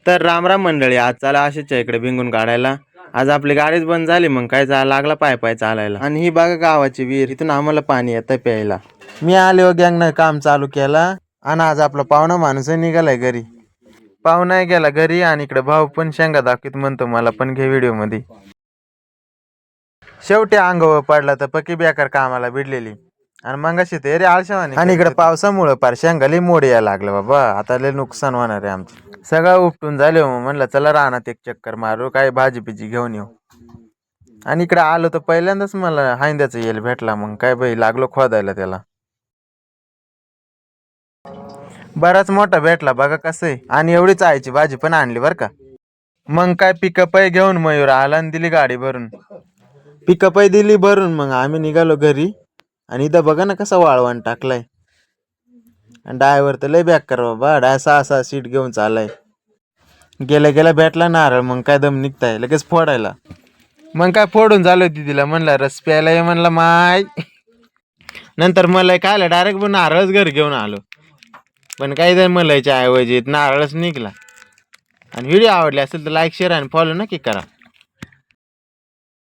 तर रामराम मंडळी, आज चला अशीच इकडे भिंगून काढायला. आज आपली गाडीच बंद झाली, मग काय लागला पाय चालायला. आणि ही बघा गावाची विहीर, इथून आम्हाला पाणी येतं प्यायला. मी आले गँगनं काम चालू केला आणि आज आपला पाहुणा माणूस निघालाय घरी. पाहुणा गेला घरी आणि इकडे भाऊ पण शेंगा दाखवीत म्हणतो मला पण घे व्हिडिओ मध्ये. शेवटी अंगावर पडला तर पक्की बेकार कामाला भिडलेली आणि मग अशी ते रे आळशावानी. आणि इकडे पावसामुळे पार शेंगाली मोड यायला लागलं बाबा. आता लय नुकसान होणार आहे आमचं. सगळं उपटून झाले. मग म्हणलं चला रानात एक चक्कर मारू, काही भाजी पिजी घेऊन येऊ. आणि इकडे आलो तर पहिल्यांदाच मला हांद्याचा येल भेटला. मग काय बाई लागलो खोदायला त्याला. बराच मोठा भेटला बघा कसं आहे. आणि एवढीच आईची भाजी पण आणली बर का. मग काय पिकअप घेऊन मयूर आला आणि दिली गाडी भरून. पिकअप दिली भरून. मग आम्ही निघालो घरी. आणि इथं बघा ना कसा वाळवण टाकलाय. आणि ड्रायव्हर तर लय बेकार बाबा. 6 सीट घेऊन चालाय. गेल्या भेटला नारळ. मग काय दम निघताय लगेच फोडायला. मग काय फोडून झालं तिला म्हणलं रस प्यायला ये म्हणलं माय. नंतर मला काय डायरेक्ट नारळच घरी घेऊन आलो. पण काही जर मलायच्या ऐवजी नारळच निघला. आणि व्हिडिओ आवडले असेल तर लाईक शेअर आणि फॉलो नक्की करा.